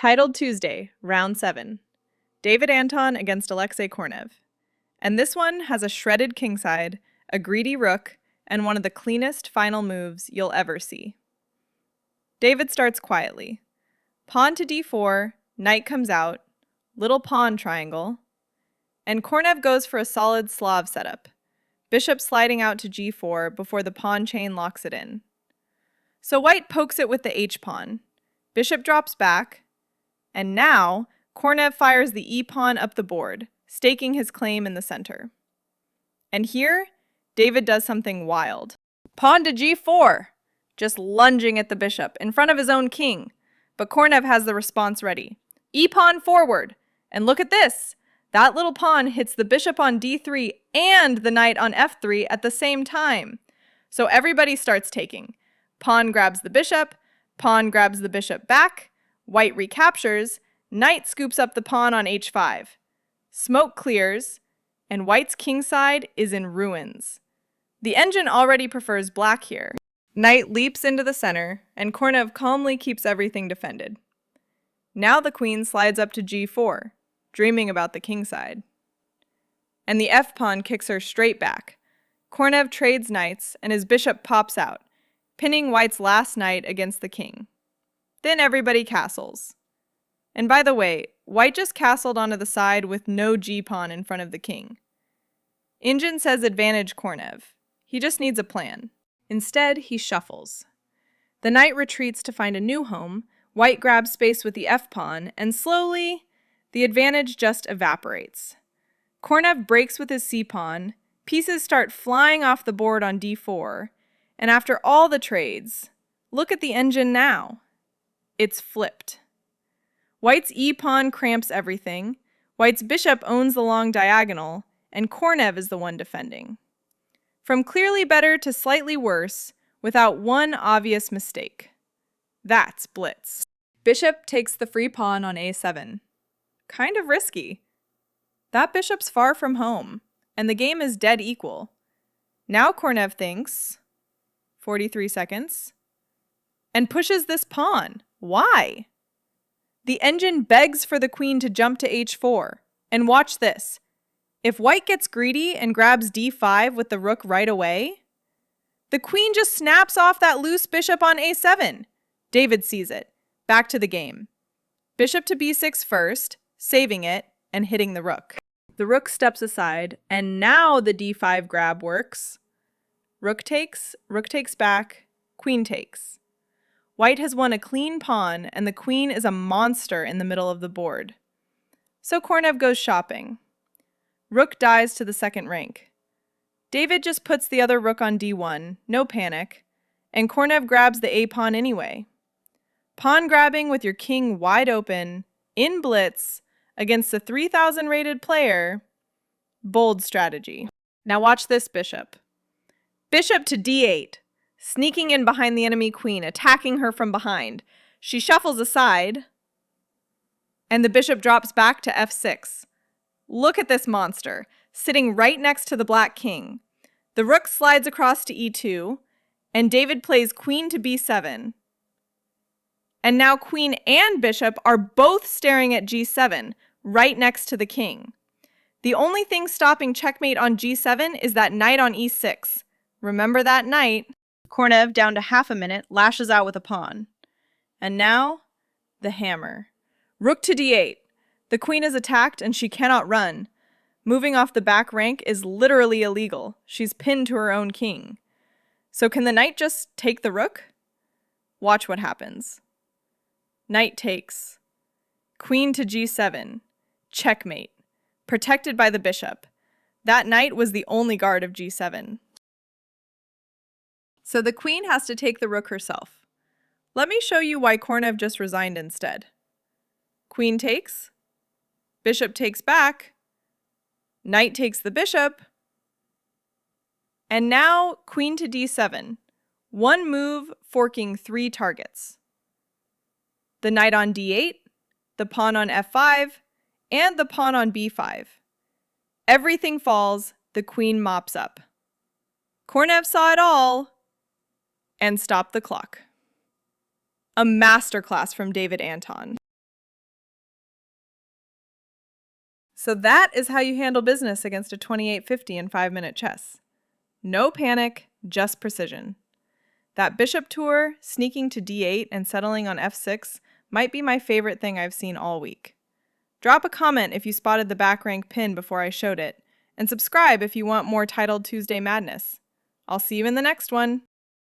Titled Tuesday, Round 7. David Anton against Alexei Kornev. And this one has a shredded kingside, a greedy rook, and one of the cleanest final moves you'll ever see. David starts quietly. Pawn to d4, knight comes out, little pawn triangle, and Kornev goes for a solid Slav setup, bishop sliding out to g4 before the pawn chain locks it in. So white pokes it with the h-pawn, bishop drops back, and now Kornev fires the e-pawn up the board, staking his claim in the center. And here, David does something wild. Pawn to g4, just lunging at the bishop in front of his own king, but Kornev has the response ready. E-pawn forward, and look at this! That little pawn hits the bishop on d3 and the knight on f3 at the same time. So everybody starts taking. Pawn grabs the bishop, pawn grabs the bishop back, white recaptures, knight scoops up the pawn on h5. Smoke clears, and white's kingside is in ruins. The engine already prefers black here. Knight leaps into the center, and Kornev calmly keeps everything defended. Now the queen slides up to g4, dreaming about the kingside. And the f-pawn kicks her straight back. Kornev trades knights, and his bishop pops out, pinning white's last knight against the king. Then everybody castles. And by the way, white just castled onto the side with no g-pawn in front of the king. Engine says advantage Kornev. He just needs a plan. Instead, he shuffles. The knight retreats to find a new home, white grabs space with the f-pawn, and slowly, the advantage just evaporates. Kornev breaks with his c-pawn, pieces start flying off the board on d4, and after all the trades, look at the engine now. It's flipped. White's e-pawn cramps everything, white's bishop owns the long diagonal, and Kornev is the one defending. From clearly better to slightly worse, without one obvious mistake. That's Blitz. Bishop takes the free pawn on a7. Kind of risky. That bishop's far from home, and the game is dead equal. Now Kornev thinks, 43 seconds, and pushes this pawn. Why? The engine begs for the queen to jump to h4, and watch this. If white gets greedy and grabs d5 with the rook right away, the queen just snaps off that loose bishop on a7. David sees it. Back to the game. Bishop to b6 first, saving it, and hitting the rook. The rook steps aside, and now the d5 grab works. Rook takes back, queen takes. White has won a clean pawn, and the queen is a monster in the middle of the board. So Kornev goes shopping. Rook dies to the second rank. David just puts the other rook on d1, no panic, and Kornev grabs the a-pawn anyway. Pawn grabbing with your king wide open, in blitz, against a 3,000 rated player, bold strategy. Now watch this bishop. Bishop to d8, sneaking in behind the enemy queen, attacking her from behind. She shuffles aside, and the bishop drops back to f6. Look at this monster, sitting right next to the black king. The rook slides across to e2, and David plays queen to b7. And now queen and bishop are both staring at g7, right next to the king. The only thing stopping checkmate on g7 is that knight on e6. Remember that knight? Kornev, down to half a minute, lashes out with a pawn. And now, the hammer. Rook to d8. The queen is attacked and she cannot run. Moving off the back rank is literally illegal. She's pinned to her own king. So can the knight just take the rook? Watch what happens. Knight takes. Queen to g7. Checkmate. Protected by the bishop. That knight was the only guard of g7. So the queen has to take the rook herself. Let me show you why Kornev just resigned instead. Queen takes. Bishop takes back. Knight takes the bishop. And now queen to d7. One move forking 3 targets. The knight on d8, the pawn on f5, and the pawn on b5. Everything falls, the queen mops up. Kornev saw it all and stopped the clock. A masterclass from David Anton. So that is how you handle business against a 2850 in 5-minute chess. No panic, just precision. That bishop tour, sneaking to d8 and settling on f6, might be my favorite thing I've seen all week. Drop a comment if you spotted the back rank pin before I showed it, and subscribe if you want more Titled Tuesday madness. I'll see you in the next one!